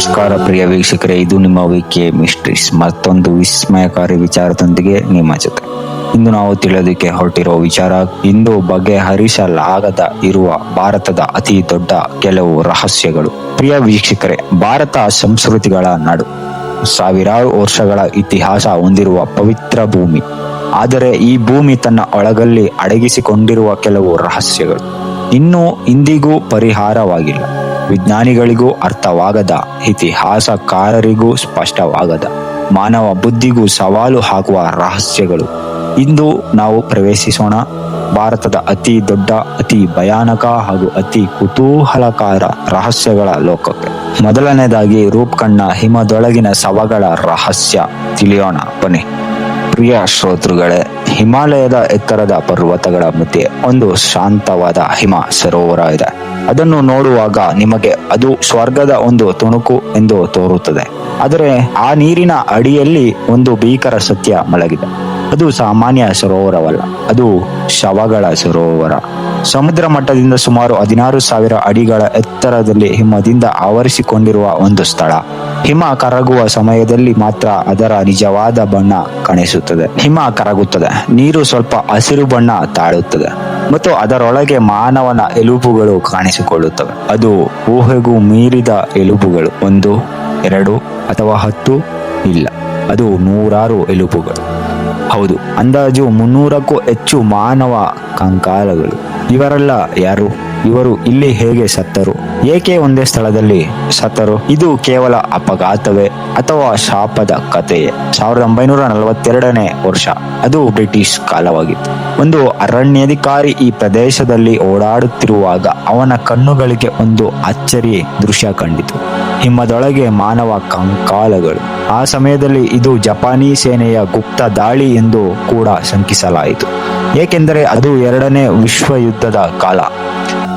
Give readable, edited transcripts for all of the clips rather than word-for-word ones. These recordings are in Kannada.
ನಮಸ್ಕಾರ ಪ್ರಿಯ ವೀಕ್ಷಕರೇ, ಇದು ನಿಮ್ಮ ವಿಕೆ ಮಿಸ್ಟ್ರೀಸ್. ಮತ್ತೊಂದು ವಿಸ್ಮಯಕಾರಿ ವಿಚಾರದೊಂದಿಗೆ ನಿಮ್ಮ ಜೊತೆ. ಇಂದು ನಾವು ತಿಳಿಯೋದಕ್ಕೆ ಹೊರಟಿರೋ ವಿಚಾರ, ಇಂದು ಬಗೆಹರಿಸಲಾಗದ ಇರುವ ಭಾರತದ ಅತಿ ದೊಡ್ಡ ಕೆಲವು ರಹಸ್ಯಗಳು. ಪ್ರಿಯ ವೀಕ್ಷಕರೇ, ಭಾರತ ಸಂಸ್ಕೃತಿಗಳ ನಾಡು, ಸಾವಿರಾರು ವರ್ಷಗಳ ಇತಿಹಾಸ ಹೊಂದಿರುವ ಪವಿತ್ರ ಭೂಮಿ. ಆದರೆ ಈ ಭೂಮಿ ತನ್ನ ಒಳಗಲ್ಲಿ ಅಡಗಿಸಿಕೊಂಡಿರುವ ಕೆಲವು ರಹಸ್ಯಗಳು ಇನ್ನೂ ಇಂದಿಗೂ ಪರಿಹಾರವಾಗಿಲ್ಲ. ವಿಜ್ಞಾನಿಗಳಿಗೂ ಅರ್ಥವಾಗದ, ಇತಿಹಾಸಕಾರರಿಗೂ ಸ್ಪಷ್ಟವಾಗದ, ಮಾನವ ಬುದ್ಧಿಗೂ ಸವಾಲು ಹಾಕುವ ರಹಸ್ಯಗಳು. ಇಂದು ನಾವು ಪ್ರವೇಶಿಸೋಣ ಭಾರತದ ಅತಿ ದೊಡ್ಡ, ಅತಿ ಭಯಾನಕ ಹಾಗೂ ಅತಿ ಕುತೂಹಲಕಾರ ರಹಸ್ಯಗಳ ಲೋಕಕ್ಕೆ. ಮೊದಲನೇದಾಗಿ, ರೂಪ್ಕಂಡ್ನ ಹಿಮದೊಳಗಿನ ಶವಗಳ ರಹಸ್ಯ ತಿಳಿಯೋಣ ಬನ್ನಿ. ಪ್ರಿಯ ಶ್ರೋತೃಗಳೇ, ಹಿಮಾಲಯದ ಎತ್ತರದ ಪರ್ವತಗಳ ಮಧ್ಯೆ ಒಂದು ಶಾಂತವಾದ ಹಿಮ ಸರೋವರ ಇದೆ. ಅದನ್ನು ನೋಡುವಾಗ ನಿಮಗೆ ಅದು ಸ್ವರ್ಗದ ಒಂದು ತುಣುಕು ಎಂದು ತೋರುತ್ತದೆ. ಆದರೆ ಆ ನೀರಿನ ಅಡಿಯಲ್ಲಿ ಒಂದು ಭೀಕರ ಸತ್ಯ ಮಲಗಿದೆ. ಅದು ಸಾಮಾನ್ಯ ಸರೋವರವಲ್ಲ, ಅದು ಶವಗಳ ಸರೋವರ. ಸಮುದ್ರ ಮಟ್ಟದಿಂದ ಸುಮಾರು 16,000 ಅಡಿಗಳ ಎತ್ತರದಲ್ಲಿ ಹಿಮದಿಂದ ಆವರಿಸಿಕೊಂಡಿರುವ ಒಂದು ಸ್ಥಳ. ಹಿಮ ಕರಗುವ ಸಮಯದಲ್ಲಿ ಮಾತ್ರ ಅದರ ನಿಜವಾದ ಬಣ್ಣ ಕಾಣಿಸುತ್ತದೆ. ಹಿಮ ಕರಗುತ್ತದೆ, ನೀರು ಸ್ವಲ್ಪ ಹಸಿರು ಬಣ್ಣ ತಾಳುತ್ತದೆ ಮತ್ತು ಅದರೊಳಗೆ ಮಾನವನ ಎಲುಬುಗಳು ಕಾಣಿಸಿಕೊಳ್ಳುತ್ತವೆ. ಅದು ಊಹೆಗೂ ಮೀರಿದ ಎಲುಬುಗಳು. 1, 2 ಅಥವಾ 10 ಇಲ್ಲ, ಅದು 100 ಎಲುಬುಗಳು. ಹೌದು, ಅಂದಾಜು 300ಕ್ಕೂ ಹೆಚ್ಚು ಮಾನವ ಕಂಕಾಲಗಳು. ಇವರೆಲ್ಲ ಯಾರು? ಇವರು ಇಲ್ಲಿ ಹೇಗೆ ಸತ್ತರು? ಏಕೆ ಒಂದೇ ಸ್ಥಳದಲ್ಲಿ ಸತ್ತರು? ಇದು ಕೇವಲ ಅಪಘಾತವೇ ಅಥವಾ ಶಾಪದ ಕಥೆಯೇ? 1942ನೇ ವರ್ಷ, ಅದು ಬ್ರಿಟಿಷ್ ಕಾಲವಾಗಿತ್ತು. ಒಂದು ಅರಣ್ಯಾಧಿಕಾರಿ ಈ ಪ್ರದೇಶದಲ್ಲಿ ಓಡಾಡುತ್ತಿರುವಾಗ ಅವನ ಕಣ್ಣುಗಳಿಗೆ ಒಂದು ಅಚ್ಚರಿ ದೃಶ್ಯ ಕಂಡಿತು. ಹಿಮದೊಳಗೆ ಮಾನವ ಕಂಕಾಲಗಳು. ಆ ಸಮಯದಲ್ಲಿ ಇದು ಜಪಾನಿ ಸೇನೆಯ ಗುಪ್ತ ದಾಳಿ ಎಂದು ಕೂಡ ಶಂಕಿಸಲಾಯಿತು, ಏಕೆಂದರೆ ಅದು 2ನೇ ವಿಶ್ವ ಯುದ್ಧದ ಕಾಲ.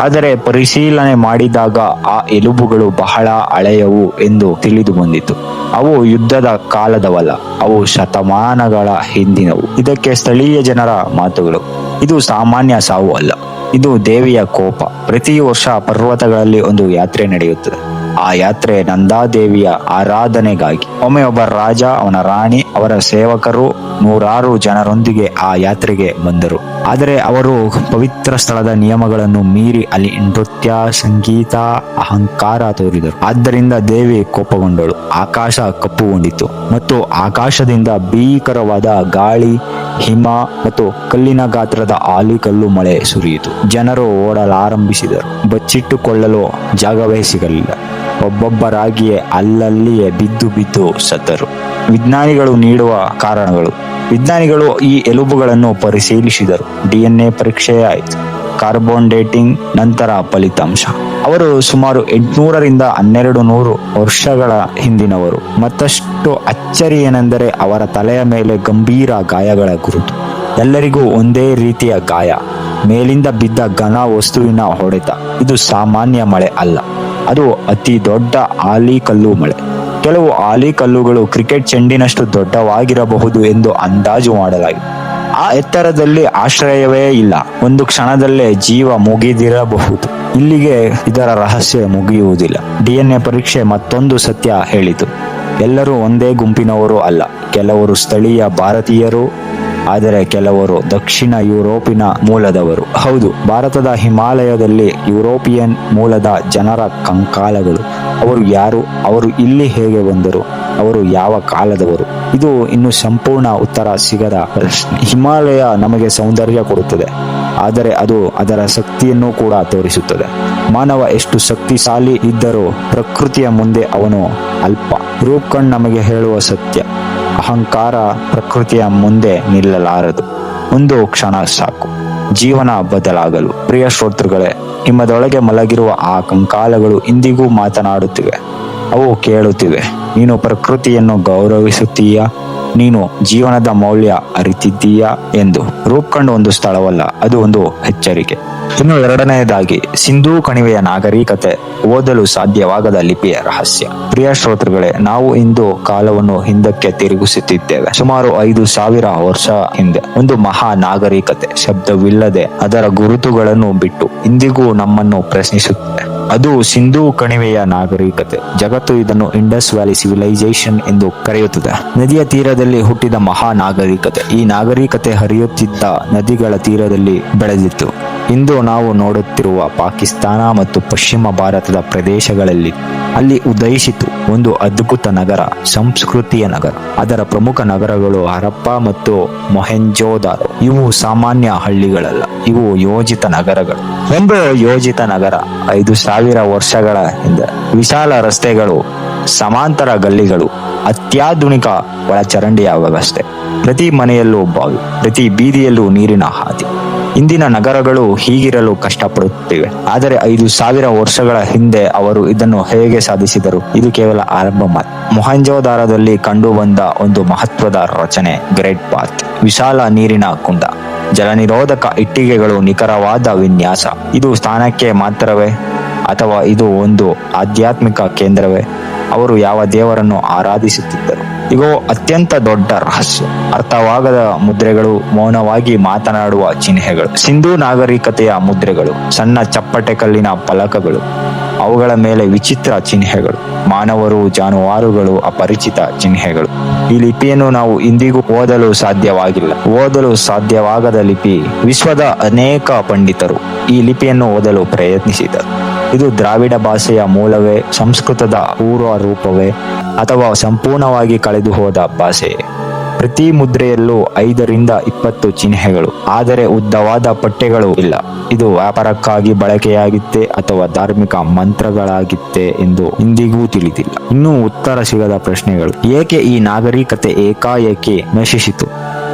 ಆದರೆ ಪರಿಶೀಲನೆ ಮಾಡಿದಾಗ ಆ ಎಲುಬುಗಳು ಬಹಳ ಹಳೆಯವು ಎಂದು ತಿಳಿದು ಬಂದಿತು. ಅವು ಯುದ್ಧದ ಕಾಲದವಲ್ಲ, ಅವು ಶತಮಾನಗಳ ಹಿಂದಿನವು. ಇದಕ್ಕೆ ಸ್ಥಳೀಯ ಜನರ ಮಾತುಗಳು, ಇದು ಸಾಮಾನ್ಯ ಸಾವು ಅಲ್ಲ, ಇದು ದೇವಿಯ ಕೋಪ. ಪ್ರತಿ ವರ್ಷ ಪರ್ವತಗಳಲ್ಲಿ ಒಂದು ಯಾತ್ರೆ ನಡೆಯುತ್ತದೆ. ಆ ಯಾತ್ರೆ ನಂದಾದೇವಿಯ ಆರಾಧನೆಗಾಗಿ. ಒಮ್ಮೆ ಒಬ್ಬ ರಾಜ, ಅವನ ರಾಣಿ, ಅವರ ಸೇವಕರು 100 ಜನರೊಂದಿಗೆ ಆ ಯಾತ್ರೆಗೆ ಬಂದರು. ಆದರೆ ಅವರು ಪವಿತ್ರ ಸ್ಥಳದ ನಿಯಮಗಳನ್ನು ಮೀರಿ ಅಲ್ಲಿ ನೃತ್ಯ, ಸಂಗೀತ, ಅಹಂಕಾರ ತೋರಿದರು. ಆದ್ದರಿಂದ ದೇವಿ ಕೋಪಗೊಂಡಳು. ಆಕಾಶ ಕಪ್ಪುಗೊಂಡಿತು ಮತ್ತು ಆಕಾಶದಿಂದ ಭೀಕರವಾದ ಗಾಳಿ, ಹಿಮ ಮತ್ತು ಕಲ್ಲಿನ ಗಾತ್ರದ ಆಲಿಕಲ್ಲು ಮಳೆ ಸುರಿಯಿತು. ಜನರು ಓಡಲಾರಂಭಿಸಿದರು. ಬಚ್ಚಿಟ್ಟುಕೊಳ್ಳಲು ಜಾಗವೇ ಸಿಗಲಿಲ್ಲ. ಒಬ್ಬೊಬ್ಬರಾಗಿಯೇ ಅಲ್ಲಲ್ಲಿಯೇ ಬಿದ್ದು ಬಿದ್ದು ಸತ್ತರು. ವಿಜ್ಞಾನಿಗಳು ನೀಡುವ ಕಾರಣಗಳು. ವಿಜ್ಞಾನಿಗಳು ಈ ಎಲುಬುಗಳನ್ನು ಪರಿಶೀಲಿಸಿದರು. DNA ಪರೀಕ್ಷೆ ಆಯಿತು, ಕಾರ್ಬನ್ ಡೇಟಿಂಗ್, ನಂತರ ಫಲಿತಾಂಶ. ಅವರು ಸುಮಾರು 800ರಿಂದ 1200 ವರ್ಷಗಳ ಹಿಂದಿನವರು. ಮತ್ತಷ್ಟು ಅಚ್ಚರಿ ಏನೆಂದರೆ ಅವರ ತಲೆಯ ಮೇಲೆ ಗಂಭೀರ ಗಾಯಗಳ ಗುರುತು. ಎಲ್ಲರಿಗೂ ಒಂದೇ ರೀತಿಯ ಗಾಯ, ಮೇಲಿಂದ ಬಿದ್ದ ಘನ ವಸ್ತುವಿನ ಹೊಡೆತ. ಇದು ಸಾಮಾನ್ಯ ಮಳೆ ಅಲ್ಲ, ಅದು ಅತಿ ದೊಡ್ಡ ಆಲಿಕಲ್ಲು ಮಳೆ. ಕೆಲವು ಆಲಿಕಲ್ಲುಗಳು ಕ್ರಿಕೆಟ್ ಚೆಂಡಿನಷ್ಟು ದೊಡ್ಡವಾಗಿರಬಹುದು ಎಂದು ಅಂದಾಜು ಮಾಡಲಾಗಿದೆ. ಆ ಎತ್ತರದಲ್ಲಿ ಆಶ್ರಯವೇ ಇಲ್ಲ. ಒಂದು ಕ್ಷಣದಲ್ಲೇ ಜೀವ ಮುಗಿದಿರಬಹುದು. ಇಲ್ಲಿಗೆ ಇದರ ರಹಸ್ಯ ಮುಗಿಯುವುದಿಲ್ಲ. DNA ಪರೀಕ್ಷೆ ಮತ್ತೊಂದು ಸತ್ಯ ಹೇಳಿತು. ಎಲ್ಲರೂ ಒಂದೇ ಗುಂಪಿನವರು ಅಲ್ಲ. ಕೆಲವರು ಸ್ಥಳೀಯ ಭಾರತೀಯರು, ಆದರೆ ಕೆಲವರು ದಕ್ಷಿಣ ಯುರೋಪಿನ ಮೂಲದವರು. ಹೌದು, ಭಾರತದ ಹಿಮಾಲಯದಲ್ಲಿ ಯುರೋಪಿಯನ್ ಮೂಲದ ಜನರ ಕಂಕಾಲಗಳು. ಅವರು ಯಾರು? ಅವರು ಇಲ್ಲಿ ಹೇಗೆ ಬಂದರು? ಅವರು ಯಾವ ಕಾಲದವರು? ಇದು ಇನ್ನು ಸಂಪೂರ್ಣ ಉತ್ತರ ಸಿಗದ ಪ್ರಶ್ನೆ. ಹಿಮಾಲಯ ನಮಗೆ ಸೌಂದರ್ಯ ಕೊಡುತ್ತದೆ, ಆದರೆ ಅದು ಅದರ ಶಕ್ತಿಯನ್ನು ಕೂಡ ತೋರಿಸುತ್ತದೆ. ಮಾನವ ಎಷ್ಟು ಶಕ್ತಿಶಾಲಿ ಇದ್ದರೂ ಪ್ರಕೃತಿಯ ಮುಂದೆ ಅವನು ಅಲ್ಪ. ರೂಪ್ಕಂಡ್ ನಮಗೆ ಹೇಳುವ ಸತ್ಯ, ಅಹಂಕಾರ ಪ್ರಕೃತಿಯ ಮುಂದೆ ನಿಲ್ಲಲಾರದು. ಒಂದು ಕ್ಷಣ ಸಾಕು ಜೀವನ ಬದಲಾಗಲು. ಪ್ರಿಯ ಶ್ರೋತೃಗಳೇ, ಹಿಮದೊಳಗೆ ಮಲಗಿರುವ ಆ ಕಂಕಾಲಗಳು ಇಂದಿಗೂ ಮಾತನಾಡುತ್ತಿವೆ. ಅವು ಕೇಳುತ್ತಿವೆ, ನೀನು ಪ್ರಕೃತಿಯನ್ನು ಗೌರವಿಸುತ್ತೀಯಾ? ನೀನು ಜೀವನದ ಮೌಲ್ಯ ಅರಿತಿದ್ದೀಯಾ ಎಂದು. ರೂಪ್ಕಂಡ್ ಒಂದು ಸ್ಥಳವಲ್ಲ, ಅದು ಒಂದು ಎಚ್ಚರಿಕೆ. ಇನ್ನು 2ನೇದಾಗಿ, ಸಿಂಧೂ ಕಣಿವೆಯ ನಾಗರಿಕತೆ, ಓದಲು ಸಾಧ್ಯವಾಗದ ಲಿಪಿಯ ರಹಸ್ಯ. ಪ್ರಿಯ ಶ್ರೋತೃಗಳೇ, ನಾವು ಇಂದು ಕಾಲವನ್ನು ಹಿಂದಕ್ಕೆ ತಿರುಗಿಸುತ್ತಿದ್ದೇವೆ. ಸುಮಾರು 5,000 ವರ್ಷ ಹಿಂದೆ ಒಂದು ಮಹಾ ನಾಗರಿಕತೆ ಶಬ್ದವಿಲ್ಲದೆ ಅದರ ಗುರುತುಗಳನ್ನು ಬಿಟ್ಟು ಇಂದಿಗೂ ನಮ್ಮನ್ನು ಪ್ರಶ್ನಿಸುತ್ತದೆ. ಅದು ಸಿಂಧೂ ಕಣಿವೆಯ ನಾಗರಿಕತೆ. ಜಗತ್ತು ಇದನ್ನು ಇಂಡಸ್ ವ್ಯಾಲಿ ಸಿವಿಲೈಸೇಷನ್ ಎಂದು ಕರೆಯುತ್ತದೆ. ನದಿಯ ತೀರದಲ್ಲಿ ಹುಟ್ಟಿದ ಮಹಾ ನಾಗರಿಕತೆ. ಈ ನಾಗರಿಕತೆ ಹರಿಯುತ್ತಿದ್ದ ನದಿಗಳ ತೀರದಲ್ಲಿ ಬೆಳೆದಿತ್ತು. ಇಂದು ನಾವು ನೋಡುತ್ತಿರುವ ಪಾಕಿಸ್ತಾನ ಮತ್ತು ಪಶ್ಚಿಮ ಭಾರತದ ಪ್ರದೇಶಗಳಲ್ಲಿ ಅಲ್ಲಿ ಉದಯಿಸಿತು ಒಂದು ಅದ್ಭುತ ನಗರ, ಸಂಸ್ಕೃತಿಯ ನಗರ. ಅದರ ಪ್ರಮುಖ ನಗರಗಳು ಹರಪ್ಪ ಮತ್ತು ಮೊಹೆಂಜೋದಾರೋ. ಇವು ಸಾಮಾನ್ಯ ಹಳ್ಳಿಗಳಲ್ಲ, ಇವು ಯೋಜಿತ ನಗರಗಳು. ಒಂದು ಯೋಜಿತ ನಗರ 5,000 ವರ್ಷಗಳ ಹಿಂದೆ. ವಿಶಾಲ ರಸ್ತೆಗಳು, ಸಮಾಂತರ ಗಲ್ಲಿಗಳು, ಅತ್ಯಾಧುನಿಕ ಒಳಚರಂಡಿಯ ವ್ಯವಸ್ಥೆ, ಪ್ರತಿ ಮನೆಯಲ್ಲೂ ಬಾವಿ, ಪ್ರತಿ ಬೀದಿಯಲ್ಲೂ ನೀರಿನ ಹಾದಿ. ಇಂದಿನ ನಗರಗಳು ಹೀಗಿರಲು ಕಷ್ಟಪಡುತ್ತಿವೆ. ಆದರೆ 5,000 ವರ್ಷಗಳ ಹಿಂದೆ ಅವರು ಇದನ್ನು ಹೇಗೆ ಸಾಧಿಸಿದರು? ಇದು ಕೇವಲ ಆರಂಭ ಮಾತ್ರ. ಮೊಹೆಂಜೋದಾರದಲ್ಲಿ ಕಂಡುಬಂದ ಒಂದು ಮಹತ್ವದ ರಚನೆ ಗ್ರೇಟ್ ಬಾತ್. ವಿಶಾಲ ನೀರಿನ ಕುಂಡ, ಜಲನಿರೋಧಕ ಇಟ್ಟಿಗೆಗಳು, ನಿಖರವಾದ ವಿನ್ಯಾಸ. ಇದು ಸ್ಥಾನಕ್ಕೆ ಮಾತ್ರವೇ ಅಥವಾ ಇದು ಒಂದು ಆಧ್ಯಾತ್ಮಿಕ ಕೇಂದ್ರವೇ? ಅವರು ಯಾವ ದೇವರನ್ನು ಆರಾಧಿಸುತ್ತಿದ್ದರು? ಇಗೋ ಅತ್ಯಂತ ದೊಡ್ಡ ರಹಸ್ಯ. ಅರ್ಥವಾಗದ ಮುದ್ರೆಗಳು, ಮೌನವಾಗಿ ಮಾತನಾಡುವ ಚಿಹ್ನೆಗಳು. ಸಿಂಧೂ ನಾಗರಿಕತೆಯ ಮುದ್ರೆಗಳು, ಸಣ್ಣ ಚಪ್ಪಟೆ ಕಲ್ಲಿನ ಫಲಕಗಳು, ಅವುಗಳ ಮೇಲೆ ವಿಚಿತ್ರ ಚಿಹ್ನೆಗಳು, ಮಾನವರು, ಜಾನುವಾರುಗಳು, ಅಪರಿಚಿತ ಚಿಹ್ನೆಗಳು. ಈ ಲಿಪಿಯನ್ನು ನಾವು ಇಂದಿಗೂ ಓದಲು ಸಾಧ್ಯವಾಗಿಲ್ಲ. ಓದಲು ಸಾಧ್ಯವಾಗದ ಲಿಪಿ. ವಿಶ್ವದ ಅನೇಕ ಪಂಡಿತರು ಈ ಲಿಪಿಯನ್ನು ಓದಲು ಪ್ರಯತ್ನಿಸಿದರು. ಇದು ದ್ರಾವಿಡ ಭಾಷೆಯ ಮೂಲವೇ, ಸಂಸ್ಕೃತದ ಪೂರ್ವ ರೂಪವೇ, ಅಥವಾ ಸಂಪೂರ್ಣವಾಗಿ ಕಳೆದು ಹೋದ ಭಾಷೆಯೇ? ಪ್ರತಿ ಮುದ್ರೆಯಲ್ಲೂ 5 ರಿಂದ 20 ಚಿಹ್ನೆಗಳು, ಆದರೆ ಉದ್ದವಾದ ಪಠ್ಯಗಳು ಇಲ್ಲ. ಇದು ವ್ಯಾಪಾರಕ್ಕಾಗಿ ಬಳಕೆಯಾಗಿತ್ತೆ ಅಥವಾ ಧಾರ್ಮಿಕ ಮಂತ್ರಗಳಾಗಿತ್ತೆ ಎಂದು ಇಂದಿಗೂ ತಿಳಿದಿಲ್ಲ. ಇನ್ನೂ ಉತ್ತರ ಸಿಗದ ಪ್ರಶ್ನೆಗಳು. ಏಕೆ ಈ ನಾಗರಿಕತೆ ಏಕಾಏಕಿ ನಶಿಸಿತು?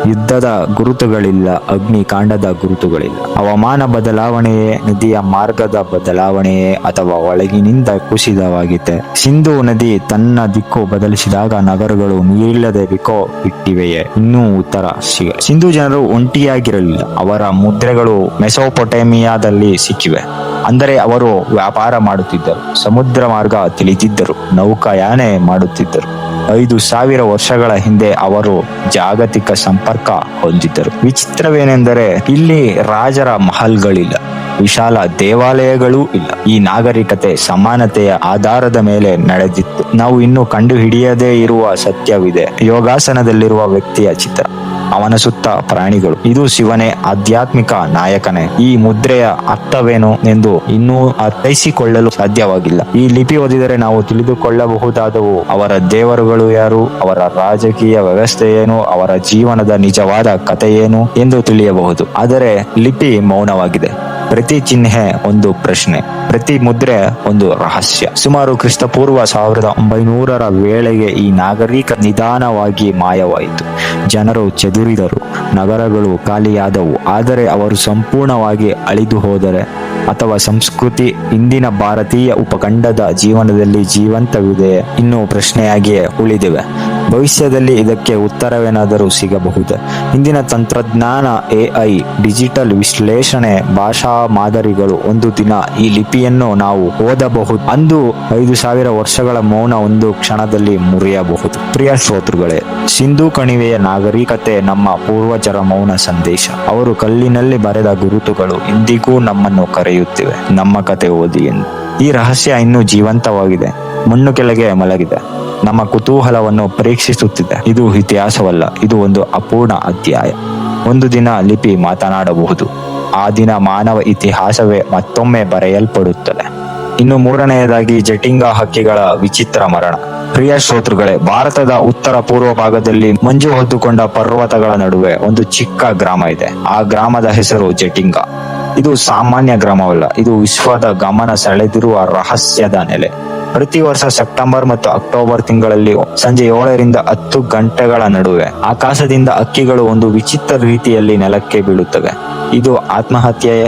ಯುದ್ಧದ ಗುರುತುಗಳಿಲ್ಲ, ಅಗ್ನಿಕಾಂಡದ ಗುರುತುಗಳಿಲ್ಲ. ಹವಾಮಾನ ಬದಲಾವಣೆಯೇ, ನದಿಯ ಮಾರ್ಗದ ಬದಲಾವಣೆಯೇ, ಅಥವಾ ಒಳಗಿನಿಂದ ಕುಸಿತವಾಗಿದೆ? ಸಿಂಧೂ ನದಿ ತನ್ನ ದಿಕ್ಕು ಬದಲಿಸಿದಾಗ ನಗರಗಳು ನೀರಿಲ್ಲದೆ ಬಿಕೋ ಬಿಟ್ಟಿವೆಯೇ? ಇನ್ನೂ ಉತ್ತರ ಸಿಗ. ಸಿಂಧೂ ಜನರು ಒಂಟಿಯಾಗಿರಲಿಲ್ಲ. ಅವರ ಮುದ್ರೆಗಳು ಮೆಸೊಪೊಟೇಮಿಯಾದಲ್ಲಿ ಸಿಕ್ಕಿವೆ. ಅಂದರೆ ಅವರು ವ್ಯಾಪಾರ ಮಾಡುತ್ತಿದ್ದರು, ಸಮುದ್ರ ಮಾರ್ಗ ತಿಳಿದಿದ್ದರು, ನೌಕಾಯಾನೆ ಮಾಡುತ್ತಿದ್ದರು. 5,000 ವರ್ಷಗಳ ಹಿಂದೆ ಅವರು ಜಾಗತಿಕ ಸಂಪರ್ಕ ಹೊಂದಿದ್ದರು. ವಿಚಿತ್ರವೇನೆಂದರೆ ಇಲ್ಲಿ ರಾಜರ ಮಹಲ್ಗಳಿಲ್ಲ, ವಿಶಾಲ ದೇವಾಲಯಗಳೂ ಇಲ್ಲ. ಈ ನಾಗರಿಕತೆ ಸಮಾನತೆಯ ಆಧಾರದ ಮೇಲೆ ನಡೆದಿತ್ತು. ನಾವು ಇನ್ನೂ ಕಂಡು ಹಿಡಿಯದೇ ಇರುವ ಸತ್ಯವಿದೆ. ಯೋಗಾಸನದಲ್ಲಿರುವ ವ್ಯಕ್ತಿಯ ಚಿತ್ರ, ಅವನ ಸುತ್ತ ಪ್ರಾಣಿಗಳು. ಇದು ಶಿವನೇ, ಆಧ್ಯಾತ್ಮಿಕ ನಾಯಕನೇ? ಈ ಮುದ್ರೆಯ ಅರ್ಥವೇನು ಎಂದು ಇನ್ನೂ ಅರ್ಥೈಸಿಕೊಳ್ಳಲು ಸಾಧ್ಯವಾಗಿಲ್ಲ. ಈ ಲಿಪಿ ಓದಿದರೆ ನಾವು ತಿಳಿದುಕೊಳ್ಳಬಹುದಾದವು ಅವರ ದೇವರುಗಳು ಯಾರು, ಅವರ ರಾಜಕೀಯ ವ್ಯವಸ್ಥೆ ಏನು, ಅವರ ಜೀವನದ ನಿಜವಾದ ಕಥೆ ಏನು ಎಂದು ತಿಳಿಯಬಹುದು. ಆದರೆ ಲಿಪಿ ಮೌನವಾಗಿದೆ. ಪ್ರತಿ ಚಿಹ್ನೆ ಒಂದು ಪ್ರಶ್ನೆ, ಪ್ರತಿ ಮುದ್ರೆ ಒಂದು ರಹಸ್ಯ. ಸುಮಾರು ಕ್ರಿಸ್ತಪೂರ್ವ 1900ರ ವೇಳೆಗೆ ಈ ನಾಗರಿಕ ನಿಧಾನವಾಗಿ ಮಾಯವಾಯಿತು. ಜನರು ಚದುರಿದರು, ನಗರಗಳು ಖಾಲಿಯಾದವು. ಆದರೆ ಅವರು ಸಂಪೂರ್ಣವಾಗಿ ಅಳಿದು ಹೋದರೆ ಅಥವಾ ಸಂಸ್ಕೃತಿ ಇಂದಿನ ಭಾರತೀಯ ಉಪಖಂಡದ ಜೀವನದಲ್ಲಿ ಜೀವಂತವಿದೆ ಇನ್ನೂ ಪ್ರಶ್ನೆಯಾಗಿಯೇ ಉಳಿದಿವೆ. ಭವಿಷ್ಯದಲ್ಲಿ ಇದಕ್ಕೆ ಉತ್ತರವೇನಾದರೂ ಸಿಗಬಹುದೇ? ಇಂದಿನ ತಂತ್ರಜ್ಞಾನ, AI, ಡಿಜಿಟಲ್ ವಿಶ್ಲೇಷಣೆ, ಭಾಷಾ ಮಾದರಿಗಳು, ಒಂದು ದಿನ ಈ ಲಿಪಿಯನ್ನು ನಾವು ಓದಬಹುದು. ಅಂದು 5,000 ವರ್ಷಗಳ ಮೌನ ಒಂದು ಕ್ಷಣದಲ್ಲಿ ಮುರಿಯಬಹುದು. ಪ್ರಿಯ ಶ್ರೋತೃಗಳೇ, ಸಿಂಧೂ ಕಣಿವೆಯ ನಾಗರಿಕತೆ ನಮ್ಮ ಪೂರ್ವಜರ ಮೌನ ಸಂದೇಶ. ಅವರು ಕಲ್ಲಿನಲ್ಲಿ ಬರೆದ ಗುರುತುಗಳು ಇಂದಿಗೂ ನಮ್ಮನ್ನು ಕರೆಯುತ್ತಿವೆ, ನಮ್ಮ ಕತೆ ಓದಿ ಎಂದು. ಈ ರಹಸ್ಯ ಇನ್ನೂ ಜೀವಂತವಾಗಿದೆ, ಮಣ್ಣು ಕೆಳಗೆ ಮಲಗಿದೆ, ನಮ್ಮ ಕುತೂಹಲವನ್ನು ಪರೀಕ್ಷಿಸುತ್ತಿದೆ. ಇದು ಇತಿಹಾಸವಲ್ಲ, ಇದು ಒಂದು ಅಪೂರ್ಣ ಅಧ್ಯಾಯ. ಒಂದು ದಿನ ಲಿಪಿ ಮಾತನಾಡಬಹುದು. ಆ ದಿನ ಮಾನವ ಇತಿಹಾಸವೇ ಮತ್ತೊಮ್ಮೆ ಬರೆಯಲ್ಪಡುತ್ತದೆ. ಇನ್ನು 3ನೇದಾಗಿ ಜಟಿಂಗ ಹಕ್ಕಿಗಳ ವಿಚಿತ್ರ ಮರಣ. ಪ್ರಿಯ ಶ್ರೋತೃಗಳೇ, ಭಾರತದ ಉತ್ತರ ಪೂರ್ವ ಭಾಗದಲ್ಲಿ ಮಂಜು ಹೊದ್ದುಕೊಂಡ ಪರ್ವತಗಳ ನಡುವೆ ಒಂದು ಚಿಕ್ಕ ಗ್ರಾಮ ಇದೆ. ಆ ಗ್ರಾಮದ ಹೆಸರು ಜಟಿಂಗ. ಇದು ಸಾಮಾನ್ಯ ಗ್ರಾಮವಲ್ಲ, ಇದು ವಿಶ್ವದ ಗಮನ ಸೆಳೆದಿರುವ ರಹಸ್ಯದ ನೆಲೆ. ಪ್ರತಿ ವರ್ಷ ಸೆಪ್ಟೆಂಬರ್ ಮತ್ತು ಅಕ್ಟೋಬರ್ ತಿಂಗಳಲ್ಲಿ ಸಂಜೆ 7 ರಿಂದ 10 ಗಂಟೆಗಳ ನಡುವೆ ಆಕಾಶದಿಂದ ಹಕ್ಕಿಗಳು ಒಂದು ವಿಚಿತ್ರ ರೀತಿಯಲ್ಲಿ ನೆಲಕ್ಕೆ ಬೀಳುತ್ತವೆ. ಇದು ಆತ್ಮಹತ್ಯೆಯೇ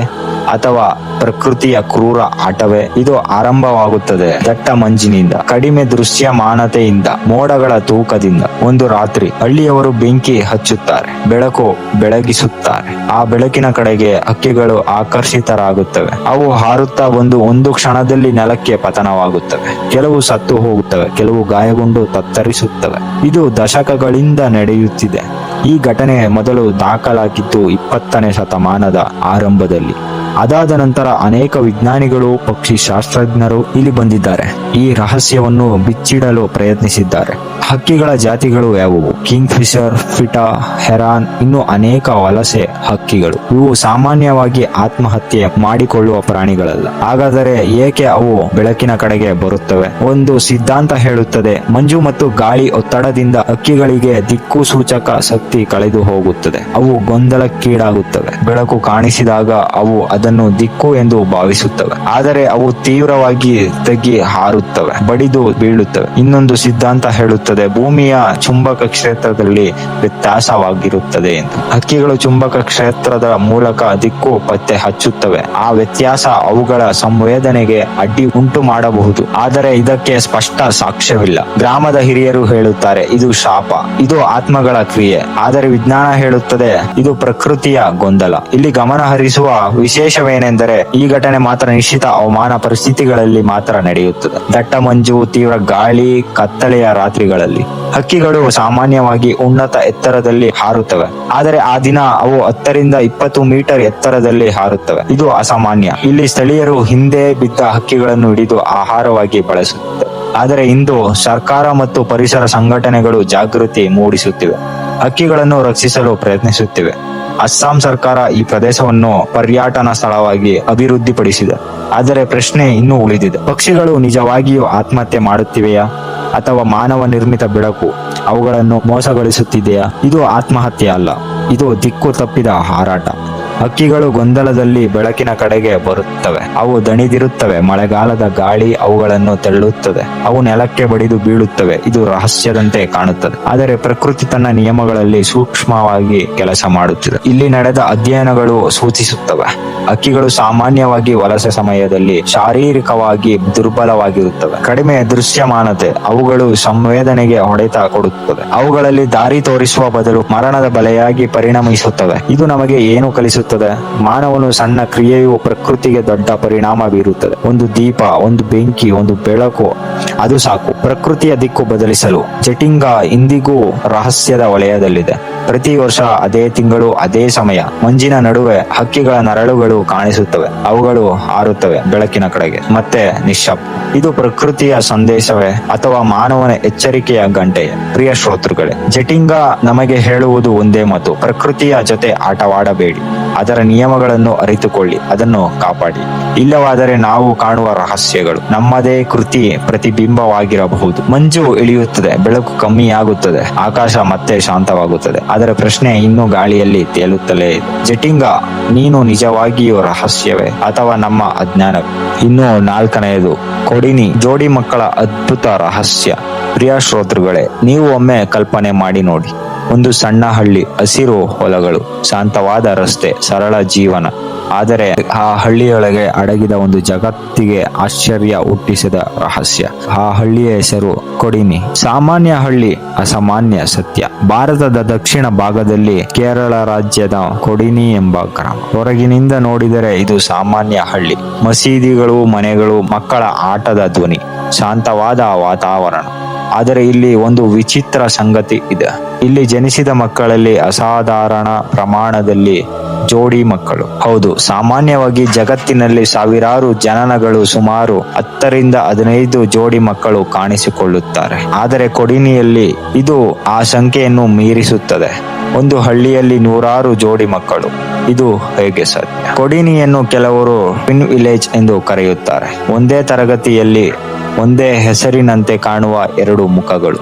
ಅಥವಾ ಪ್ರಕೃತಿಯ ಕ್ರೂರ ಆಟವೇ? ಇದು ಆರಂಭವಾಗುತ್ತದೆ ದಟ್ಟ ಮಂಜಿನಿಂದ, ಕಡಿಮೆ ದೃಶ್ಯಮಾನತೆಯಿಂದ, ಮೋಡಗಳ ತೂಕದಿಂದ. ಒಂದು ರಾತ್ರಿ ಹಳ್ಳಿಯವರು ಬೆಂಕಿ ಹಚ್ಚುತ್ತಾರೆ, ಬೆಳಕು ಬೆಳಗಿಸುತ್ತಾರೆ. ಆ ಬೆಳಕಿನ ಕಡೆಗೆ ಹಕ್ಕಿಗಳು ಆಕರ್ಷಿತರಾಗುತ್ತವೆ. ಅವು ಹಾರುತ್ತಾ ಬಂದು ಒಂದು ಕ್ಷಣದಲ್ಲಿ ನೆಲಕ್ಕೆ ಪತನವಾಗುತ್ತವೆ. ಕೆಲವು ಸತ್ತು ಹೋಗುತ್ತವೆ, ಕೆಲವು ಗಾಯಗೊಂಡು ತತ್ತರಿಸುತ್ತವೆ. ಇದು ದಶಕಗಳಿಂದ ನಡೆಯುತ್ತಿದೆ. ಈ ಘಟನೆ ಮೊದಲು ದಾಖಲಾಗಿದ್ದು 20ನೇ ಶತಮಾನದ ಆರಂಭದಲ್ಲಿ. ಅದಾದ ನಂತರ ಅನೇಕ ವಿಜ್ಞಾನಿಗಳು, ಪಕ್ಷಿ ಶಾಸ್ತ್ರಜ್ಞರು ಇಲ್ಲಿ ಬಂದಿದ್ದಾರೆ. ಈ ರಹಸ್ಯವನ್ನು ಬಿಚ್ಚಿಡಲು ಪ್ರಯತ್ನಿಸಿದ್ದಾರೆ. ಹಕ್ಕಿಗಳ ಜಾತಿಗಳು ಯಾವುವು? ಕಿಂಗ್ ಫಿಶರ್, ಫಿಟಾ, ಹೆರಾನ್, ಇನ್ನು ಅನೇಕ ವಲಸೆ ಹಕ್ಕಿಗಳು. ಇವು ಸಾಮಾನ್ಯವಾಗಿ ಆತ್ಮಹತ್ಯೆ ಮಾಡಿಕೊಳ್ಳುವ ಪ್ರಾಣಿಗಳಲ್ಲ. ಹಾಗಾದರೆ ಏಕೆ ಅವು ಬೆಳಕಿನ ಕಡೆಗೆ ಬರುತ್ತವೆ? ಒಂದು ಸಿದ್ಧಾಂತ ಹೇಳುತ್ತದೆ, ಮಂಜು ಮತ್ತು ಗಾಳಿ ಒತ್ತಡದಿಂದ ಹಕ್ಕಿಗಳಿಗೆ ದಿಕ್ಕು ಸೂಚಕ ಶಕ್ತಿ ಕಳೆದು ಹೋಗುತ್ತದೆ. ಅವು ಗೊಂದಲಕ್ಕೀಡಾಗುತ್ತವೆ. ಬೆಳಕು ಕಾಣಿಸಿದಾಗ ಅವು ಅದನ್ನು ದಿಕ್ಕು ಎಂದು ಭಾವಿಸುತ್ತವೆ, ಆದರೆ ಅವು ತೀವ್ರವಾಗಿ ತಗ್ಗಿ ಹಾರುತ್ತವೆ, ಬಡಿದು ಬೀಳುತ್ತವೆ. ಇನ್ನೊಂದು ಸಿದ್ಧಾಂತ ಹೇಳುತ್ತದೆ, ಭೂಮಿಯ ಚುಂಬಕ ಕ್ಷೇತ್ರದಲ್ಲಿ ವ್ಯತ್ಯಾಸವಾಗಿರುತ್ತದೆ ಎಂದು. ಹಕ್ಕಿಗಳು ಚುಂಬಕ ಕ್ಷೇತ್ರದ ಮೂಲಕ ದಿಕ್ಕು ಪತ್ತೆ ಹಚ್ಚುತ್ತವೆ. ಆ ವ್ಯತ್ಯಾಸ ಅವುಗಳ ಸಂವೇದನೆಗೆ ಅಡ್ಡಿ ಉಂಟು ಮಾಡಬಹುದು, ಆದರೆ ಇದಕ್ಕೆ ಸ್ಪಷ್ಟ ಸಾಕ್ಷ್ಯವಿಲ್ಲ. ಗ್ರಾಮದ ಹಿರಿಯರು ಹೇಳುತ್ತಾರೆ, ಇದು ಶಾಪ, ಇದು ಆತ್ಮಗಳ ಕ್ರಿಯೆ. ಆದರೆ ವಿಜ್ಞಾನ ಹೇಳುತ್ತದೆ, ಇದು ಪ್ರಕೃತಿಯ ಗೊಂದಲ. ಇಲ್ಲಿ ಗಮನ ಹರಿಸುವ ವಿಶೇಷವೇನೆಂದರೆ, ಈ ಘಟನೆ ಮಾತ್ರ ನಿಶ್ಚಿತ ಹವಾಮಾನ ಪರಿಸ್ಥಿತಿಗಳಲ್ಲಿ ಮಾತ್ರ ನಡೆಯುತ್ತದೆ. ದಟ್ಟ ಮಂಜು, ತೀವ್ರ ಗಾಳಿ, ಕತ್ತಲೆಯ ರಾತ್ರಿಗಳಲ್ಲಿ. ಹಕ್ಕಿಗಳು ಸಾಮಾನ್ಯವಾಗಿ ಉನ್ನತ ಎತ್ತರದಲ್ಲಿ ಹಾರುತ್ತವೆ, ಆದರೆ ಆ ದಿನ ಅವು 10ರಿಂದ 20 ಮೀಟರ್ ಎತ್ತರದಲ್ಲಿ ಹಾರುತ್ತವೆ. ಇದು ಅಸಾಮಾನ್ಯ. ಇಲ್ಲಿ ಸ್ಥಳೀಯರು ಹಿಂದೆ ಬಿದ್ದ ಹಕ್ಕಿಗಳನ್ನು ಹಿಡಿದು ಆಹಾರವಾಗಿ ಬಳಸುತ್ತಾರೆ. ಆದರೆ ಇಂದು ಸರ್ಕಾರ ಮತ್ತು ಪರಿಸರ ಸಂಘಟನೆಗಳು ಜಾಗೃತಿ ಮೂಡಿಸುತ್ತಿವೆ, ಹಕ್ಕಿಗಳನ್ನು ರಕ್ಷಿಸಲು ಪ್ರಯತ್ನಿಸುತ್ತಿವೆ. ಅಸ್ಸಾಂ ಸರ್ಕಾರ ಈ ಪ್ರದೇಶವನ್ನು ಪರ್ಯಟನಾ ಸ್ಥಳವಾಗಿ ಅಭಿವೃದ್ಧಿಪಡಿಸಿದೆ. ಆದರೆ ಪ್ರಶ್ನೆ ಇನ್ನೂ ಉಳಿದಿದೆ, ಪಕ್ಷಿಗಳು ನಿಜವಾಗಿಯೂ ಆತ್ಮಹತ್ಯೆ ಮಾಡುತ್ತಿವೆಯಾ, ಅಥವಾ ಮಾನವ ನಿರ್ಮಿತ ಬೆಳಕು ಅವುಗಳನ್ನು ಮೋಸಗೊಳಿಸುತ್ತಿದೆಯಾ? ಇದು ಆತ್ಮಹತ್ಯೆ ಅಲ್ಲ, ಇದು ದಿಕ್ಕು ತಪ್ಪಿದ ಹಾರಾಟ. ಹಕ್ಕಿಗಳು ಗೊಂದಲದಲ್ಲಿ ಬೆಳಕಿನ ಕಡೆಗೆ ಬರುತ್ತವೆ. ಅವು ದಣಿದಿರುತ್ತವೆ. ಮಳೆಗಾಲದ ಗಾಳಿ ಅವುಗಳನ್ನು ತಳ್ಳುತ್ತದೆ. ಅವು ನೆಲಕ್ಕೆ ಬಡಿದು ಬೀಳುತ್ತವೆ. ಇದು ರಹಸ್ಯದಂತೆ ಕಾಣುತ್ತದೆ, ಆದರೆ ಪ್ರಕೃತಿ ತನ್ನ ನಿಯಮಗಳಲ್ಲಿ ಸೂಕ್ಷ್ಮವಾಗಿ ಕೆಲಸ ಮಾಡುತ್ತಿದೆ. ಇಲ್ಲಿ ನಡೆದ ಅಧ್ಯಯನಗಳು ಸೂಚಿಸುತ್ತವೆ, ಹಕ್ಕಿಗಳು ಸಾಮಾನ್ಯವಾಗಿ ವಲಸೆ ಸಮಯದಲ್ಲಿ ಶಾರೀರಿಕವಾಗಿ ದುರ್ಬಲವಾಗಿರುತ್ತವೆ. ಕಡಿಮೆ ದೃಶ್ಯಮಾನತೆ ಅವುಗಳು ಸಂವೇದನೆಗೆ ಹೊಡೆತ ಕೊಡುತ್ತದೆ. ಅವುಗಳಲ್ಲಿ ದಾರಿ ತೋರಿಸುವ ಬದಲು ಮರಣದ ಬಲೆಯಾಗಿ ಪರಿಣಮಿಸುತ್ತವೆ. ಇದು ನಮಗೆ ಏನು ಕಲಿಸುತ್ತದೆ? ಮಾನವನು ಸಣ್ಣ ಕ್ರಿಯೆಯು ಪ್ರಕೃತಿಗೆ ದೊಡ್ಡ ಪರಿಣಾಮ ಬೀರುತ್ತದೆ. ಒಂದು ದೀಪ, ಒಂದು ಬೆಂಕಿ, ಒಂದು ಬೆಳಕು, ಅದು ಸಾಕು ಪ್ರಕೃತಿಯ ದಿಕ್ಕು ಬದಲಿಸಲು. ಜಟಿಂಗಾ ಇಂದಿಗೂ ರಹಸ್ಯದ ವಲಯದಲ್ಲಿದೆ. ಪ್ರತಿ ವರ್ಷ ಅದೇ ತಿಂಗಳು ಅದೇ ಸಮಯ ಮಂಜಿನ ನಡುವೆ ಹಕ್ಕಿಗಳ ನರಳುಗಳು ಕಾಣಿಸುತ್ತವೆ. ಅವುಗಳು ಹಾರುತ್ತವೆ ಬೆಳಕಿನ ಕಡೆಗೆ, ಮತ್ತೆ ನಿಶ್ಶಬ್ದ. ಇದು ಪ್ರಕೃತಿಯ ಸಂದೇಶವೇ ಅಥವಾ ಮಾನವನ ಎಚ್ಚರಿಕೆಯ ಗಂಟೆಯೇ? ಪ್ರಿಯ ಶ್ರೋತೃಗಳೇ, ಜಟಿಂಗಾ ನಮಗೆ ಹೇಳುವುದು ಒಂದೇ ಮಾತು: ಪ್ರಕೃತಿಯ ಜೊತೆ ಆಟವಾಡಬೇಡಿ, ಅದರ ನಿಯಮಗಳನ್ನು ಅರಿತುಕೊಳ್ಳಿ, ಅದನ್ನು ಕಾಪಾಡಿ. ಇಲ್ಲವಾದರೆ ನಾವು ಕಾಣುವ ರಹಸ್ಯಗಳು ನಮ್ಮದೇ ಕೃತಿ ಪ್ರತಿಬಿಂಬವಾಗಿರಬಹುದು. ಮಂಜು ಇಳಿಯುತ್ತದೆ, ಬೆಳಕು ಕಮ್ಮಿಯಾಗುತ್ತದೆ, ಆಕಾಶ ಮತ್ತೆ ಶಾಂತವಾಗುತ್ತದೆ, ಆದರೆ ಪ್ರಶ್ನೆ ಇನ್ನೂ ಗಾಳಿಯಲ್ಲಿ ತೇಲುತ್ತಲೇ ಇದೆ. ಜಟಿಂಗಾ, ನೀನು ನಿಜವಾಗಿಯೂ ರಹಸ್ಯವೇ ಅಥವಾ ನಮ್ಮ ಅಜ್ಞಾನವೇ? ಇನ್ನು 4ನೆಯದು, ಕೊಡಿನಿ, ಜೋಡಿ ಮಕ್ಕಳ ಅದ್ಭುತ ರಹಸ್ಯ. ಪ್ರಿಯ ಶ್ರೋತೃಗಳೇ, ನೀವು ಒಮ್ಮೆ ಕಲ್ಪನೆ ಮಾಡಿ ನೋಡಿ, ಒಂದು ಸಣ್ಣ ಹಳ್ಳಿ, ಹಸಿರು ಹೊಲಗಳು, ಶಾಂತವಾದ ರಸ್ತೆ, ಸರಳ ಜೀವನ. ಆದರೆ ಆ ಹಳ್ಳಿಯೊಳಗೆ ಅಡಗಿದ ಒಂದು ಜಗತ್ತಿಗೆ ಆಶ್ಚರ್ಯ ಹುಟ್ಟಿಸಿದ ರಹಸ್ಯ. ಆ ಹಳ್ಳಿಯ ಹೆಸರು ಕೊಡಿನಿ. ಸಾಮಾನ್ಯ ಹಳ್ಳಿ, ಅಸಾಮಾನ್ಯ ಸತ್ಯ. ಭಾರತದ ದಕ್ಷಿಣ ಭಾಗದಲ್ಲಿ ಕೇರಳ ರಾಜ್ಯದ ಕೊಡಿನಿ ಎಂಬ ಗ್ರಾಮ. ಹೊರಗಿನಿಂದ ನೋಡಿದರೆ ಇದು ಸಾಮಾನ್ಯ ಹಳ್ಳಿ. ಮಸೀದಿಗಳು, ಮನೆಗಳು, ಮಕ್ಕಳ ಆಟದ ಧ್ವನಿ, ಶಾಂತವಾದ ವಾತಾವರಣ. ಆದರೆ ಇಲ್ಲಿ ಒಂದು ವಿಚಿತ್ರ ಸಂಗತಿ ಇದೆ. ಇಲ್ಲಿ ಜನಿಸಿದ ಮಕ್ಕಳಲ್ಲಿ ಅಸಾಧಾರಣ ಪ್ರಮಾಣದಲ್ಲಿ ಜೋಡಿ ಮಕ್ಕಳು. ಹೌದು, ಸಾಮಾನ್ಯವಾಗಿ ಜಗತ್ತಿನಲ್ಲಿ ಸಾವಿರಾರು ಜನನಗಳು ಸುಮಾರು 10ರಿಂದ 15 ಜೋಡಿ ಮಕ್ಕಳು ಕಾಣಿಸಿಕೊಳ್ಳುತ್ತಾರೆ. ಆದರೆ ಕೊಡಿನಿಯಲ್ಲಿ ಇದು ಆ ಸಂಖ್ಯೆಯನ್ನು ಮೀರಿಸುತ್ತದೆ. ಒಂದು ಹಳ್ಳಿಯಲ್ಲಿ 100 ಜೋಡಿ ಮಕ್ಕಳು. ಇದು ಹೇಗೆ ಸಾಧ್ಯ? ಕೊಡಿನಿಯನ್ನು ಕೆಲವರು ಟ್ವಿನ್ ವಿಲೇಜ್ ಎಂದು ಕರೆಯುತ್ತಾರೆ. ಒಂದೇ ತರಗತಿಯಲ್ಲಿ ಒಂದೇ ಹೆಸರಿನಂತೆ ಕಾಣುವ 2 ಮುಖಗಳು,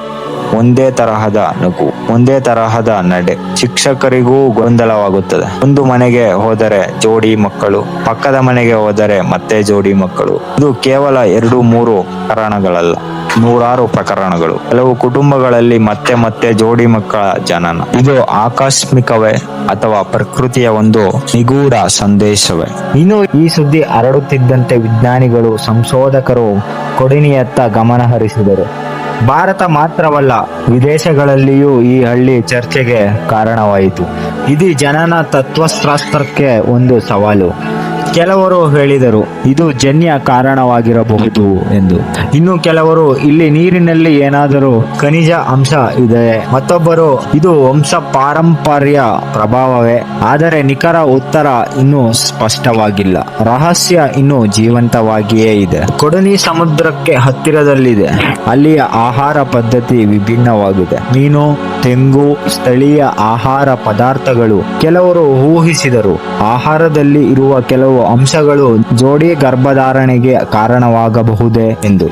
ಒಂದೇ ತರಹದ ನಗು, ಒಂದೇ ತರಹದ ನಡೆ. ಶಿಕ್ಷಕರಿಗೂ ಗೊಂದಲವಾಗುತ್ತದೆ. ಒಂದು ಮನೆಗೆ ಹೋದರೆ ಜೋಡಿ ಮಕ್ಕಳು, ಪಕ್ಕದ ಮನೆಗೆ ಹೋದರೆ ಮತ್ತೆ ಜೋಡಿ ಮಕ್ಕಳು. ಇದು ಕೇವಲ 2-3 ಪ್ರಕರಣಗಳಲ್ಲ, 100 ಪ್ರಕರಣಗಳು. ಕೆಲವು ಕುಟುಂಬಗಳಲ್ಲಿ ಮತ್ತೆ ಮತ್ತೆ ಜೋಡಿ ಮಕ್ಕಳ ಜನನ. ಇದು ಆಕಸ್ಮಿಕವೇ ಅಥವಾ ಪ್ರಕೃತಿಯ ಒಂದು ನಿಗೂಢ ಸಂದೇಶವೇ? ಇನ್ನು ಈ ಸುದ್ದಿ ಹರಡುತ್ತಿದ್ದಂತೆ ವಿಜ್ಞಾನಿಗಳು, ಸಂಶೋಧಕರು ಕೊಡಿನಿಯತ್ತ ಗಮನ ಹರಿಸಿದರು. ಭಾರತ ಮಾತ್ರವಲ್ಲ, ವಿದೇಶಗಳಲ್ಲಿಯೂ ಈ ಹಳ್ಳಿ ಚರ್ಚೆಗೆ ಕಾರಣವಾಯಿತು. ಇದು ಜನನ ತತ್ವಶಾಸ್ತ್ರಕ್ಕೆ ಒಂದು ಸವಾಲು. ಕೆಲವರು ಹೇಳಿದರು ಇದು ಜನ್ಯ ಕಾರಣವಾಗಿರಬಹುದು ಎಂದು. ಇನ್ನು ಕೆಲವರು ಇಲ್ಲಿ ನೀರಿನಲ್ಲಿ ಏನಾದರೂ ಖನಿಜ ಅಂಶ ಇದೆ. ಮತ್ತೊಬ್ಬರು ಇದು ವಂಶ ಪಾರಂಪರ್ಯ ಪ್ರಭಾವವೇ. ಆದರೆ ನಿಖರ ಉತ್ತರ ಇನ್ನೂ ಸ್ಪಷ್ಟವಾಗಿಲ್ಲ. ರಹಸ್ಯ ಇನ್ನೂ ಜೀವಂತವಾಗಿಯೇ ಇದೆ. ಕೊಡನಿ ಸಮುದ್ರಕ್ಕೆ ಹತ್ತಿರದಲ್ಲಿದೆ. ಅಲ್ಲಿಯ ಆಹಾರ ಪದ್ಧತಿ ವಿಭಿನ್ನವಾಗಿದೆ. ಮೀನು, ತೆಂಗು, ಸ್ಥಳೀಯ ಆಹಾರ ಪದಾರ್ಥಗಳು. ಕೆಲವರು ಊಹಿಸಿದರು ಆಹಾರದಲ್ಲಿ ಇರುವ ಕೆಲವು ಅಂಶಗಳು ಜೋಡಿ ಗರ್ಭಧಾರಣೆಗೆ ಕಾರಣವಾಗಬಹುದೇ ಎಂದು.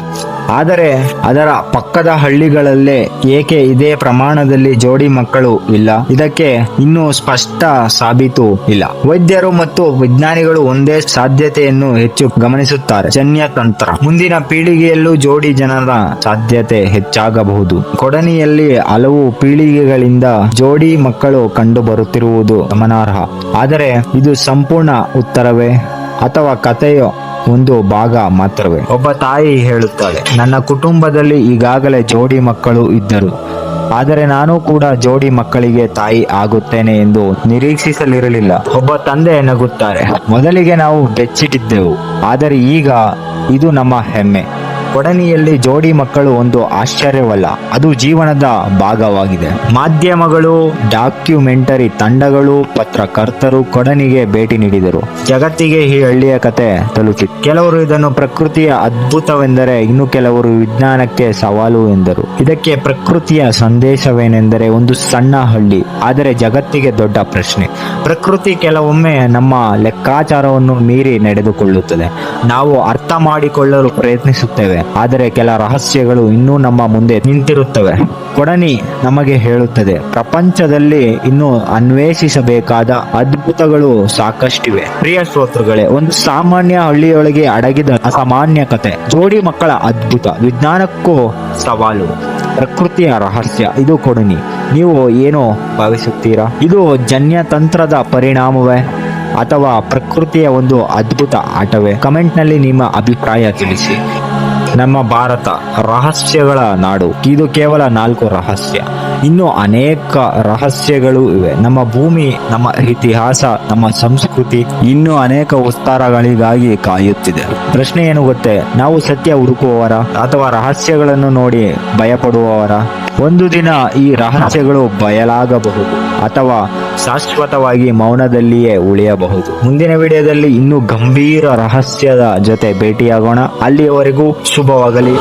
ಆದರೆ ಅದರ ಪಕ್ಕದ ಹಳ್ಳಿಗಳಲ್ಲೇ ಏಕೆ ಇದೇ ಪ್ರಮಾಣದಲ್ಲಿ ಜೋಡಿ ಮಕ್ಕಳು ಇಲ್ಲ? ಇದಕ್ಕೆ ಇನ್ನೂ ಸ್ಪಷ್ಟ ಸಾಬೀತು ಇಲ್ಲ. ವೈದ್ಯರು ಮತ್ತು ವಿಜ್ಞಾನಿಗಳು ಒಂದೇ ಸಾಧ್ಯತೆಯನ್ನು ಹೆಚ್ಚು ಗಮನಿಸುತ್ತಾರೆ: ಜನ್ಯತಂತ್ರ. ಮುಂದಿನ ಪೀಳಿಗೆಯಲ್ಲೂ ಜೋಡಿ ಜನರ ಸಾಧ್ಯತೆ ಹೆಚ್ಚಾಗಬಹುದು. ಕೊಡನಿಯಲ್ಲಿ ಹಲವು ಪೀಳಿಗೆಗಳಿಂದ ಜೋಡಿ ಮಕ್ಕಳು ಕಂಡು ಬರುತ್ತಿರುವುದು ಗಮನಾರ್ಹ. ಆದರೆ ಇದು ಸಂಪೂರ್ಣ ಉತ್ತರವೇ ಅಥವಾ ಕಥೆಯ ಒಂದು ಭಾಗ ಮಾತ್ರವೇ? ಒಬ್ಬ ತಾಯಿ ಹೇಳುತ್ತಾಳೆ, ನನ್ನ ಕುಟುಂಬದಲ್ಲಿ ಈಗಾಗಲೇ ಜೋಡಿ ಮಕ್ಕಳು ಇದ್ದರು. ಆದರೆ ನಾನು ಕೂಡ ಜೋಡಿ ಮಕ್ಕಳಿಗೆ ತಾಯಿ ಆಗುತ್ತೇನೆ ಎಂದು ನಿರೀಕ್ಷಿಸಲಿರಲಿಲ್ಲ. ಒಬ್ಬ ತಂದೆ ನಗುತ್ತಾರೆ, ಮೊದಲಿಗೆ ನಾವು ಬೆಚ್ಚಿಟ್ಟಿದ್ದೆವು, ಆದರೆ ಈಗ ಇದು ನಮ್ಮ ಹೆಮ್ಮೆ. ಕೊಡನಿಯಲ್ಲಿ ಜೋಡಿ ಮಕ್ಕಳು ಒಂದು ಆಶ್ಚರ್ಯವಲ್ಲ, ಅದು ಜೀವನದ ಭಾಗವಾಗಿದೆ. ಮಾಧ್ಯಮಗಳು, ಡಾಕ್ಯುಮೆಂಟರಿ ತಂಡಗಳು, ಪತ್ರಕರ್ತರು ಕೊಡನಿಗೆ ಭೇಟಿ ನೀಡಿದರು. ಜಗತ್ತಿಗೆ ಈ ಹಳ್ಳಿಯ ಕತೆ ತಲುಪಿತು. ಕೆಲವರು ಇದನ್ನು ಪ್ರಕೃತಿಯ ಅದ್ಭುತವೆಂದರೆ, ಇನ್ನು ಕೆಲವರು ವಿಜ್ಞಾನಕ್ಕೆ ಸವಾಲು ಎಂದರು. ಇದಕ್ಕೆ ಪ್ರಕೃತಿಯ ಸಂದೇಶವೇನೆಂದರೆ, ಒಂದು ಸಣ್ಣ ಹಳ್ಳಿ, ಆದರೆ ಜಗತ್ತಿಗೆ ದೊಡ್ಡ ಪ್ರಶ್ನೆ. ಪ್ರಕೃತಿ ಕೆಲವೊಮ್ಮೆ ನಮ್ಮ ಲೆಕ್ಕಾಚಾರವನ್ನು ಮೀರಿ ನಡೆದುಕೊಳ್ಳುತ್ತದೆ. ನಾವು ಅರ್ಥ ಮಾಡಿಕೊಳ್ಳಲು ಪ್ರಯತ್ನಿಸುತ್ತೇವೆ, ಆದರೆ ಕೆಲ ರಹಸ್ಯಗಳು ಇನ್ನೂ ನಮ್ಮ ಮುಂದೆ ನಿಂತಿರುತ್ತವೆ. ಕೊಡನಿ ನಮಗೆ ಹೇಳುತ್ತದೆ, ಪ್ರಪಂಚದಲ್ಲಿ ಇನ್ನೂ ಅನ್ವೇಷಿಸಬೇಕಾದ ಅದ್ಭುತಗಳು ಸಾಕಷ್ಟಿವೆ. ಪ್ರಿಯ ಶ್ರೋತೃಗಳೇ, ಒಂದು ಸಾಮಾನ್ಯ ಹಳ್ಳಿಯೊಳಗೆ ಅಡಗಿದ ಅಸಾಮಾನ್ಯ ಕತೆ, ಜೋಡಿ ಮಕ್ಕಳ ಅದ್ಭುತ, ವಿಜ್ಞಾನಕ್ಕೂ ಸವಾಲು, ಪ್ರಕೃತಿಯ ರಹಸ್ಯ. ಇದು ಕೊಡನಿ. ನೀವು ಏನು ಭಾವಿಸುತ್ತೀರಾ? ಇದು ಜನ್ಯತಂತ್ರದ ಪರಿಣಾಮವೇ ಅಥವಾ ಪ್ರಕೃತಿಯ ಒಂದು ಅದ್ಭುತ ಆಟವೇ? ಕಮೆಂಟ್ನಲ್ಲಿ ನಿಮ್ಮ ಅಭಿಪ್ರಾಯ ತಿಳಿಸಿ. ನಮ್ಮ ಭಾರತ ರಹಸ್ಯಗಳ ನಾಡು. ಇದು ಕೇವಲ 4 ರಹಸ್ಯ. ಇನ್ನೂ ಅನೇಕ ರಹಸ್ಯಗಳು ಇವೆ. ನಮ್ಮ ಭೂಮಿ, ನಮ್ಮ ಇತಿಹಾಸ, ನಮ್ಮ ಸಂಸ್ಕೃತಿ ಇನ್ನೂ ಅನೇಕ ಉತ್ತರಗಳಿಗಾಗಿ ಕಾಯುತ್ತಿದೆ. ಪ್ರಶ್ನೆ ಏನು ಗೊತ್ತೇ? ನಾವು ಸತ್ಯ ಹುಡುಕುವವರ ಅಥವಾ ರಹಸ್ಯಗಳನ್ನು ನೋಡಿ ಭಯಪಡುವವರ? ಒಂದು ದಿನ ಈ ರಹಸ್ಯಗಳು ಬಯಲಾಗಬಹುದು ಅಥವಾ ಶಾಶ್ವತವಾಗಿ ಮೌನದಲ್ಲಿಯೇ ಉಳಿಯಬಹುದು. ಮುಂದಿನ ವಿಡಿಯೋದಲ್ಲಿ ಇನ್ನೂ ಗಂಭೀರ ರಹಸ್ಯದ ಜೊತೆ ಭೇಟಿಯಾಗೋಣ. ಅಲ್ಲಿಯವರೆಗೂ ಶುಭವಾಗಲಿ.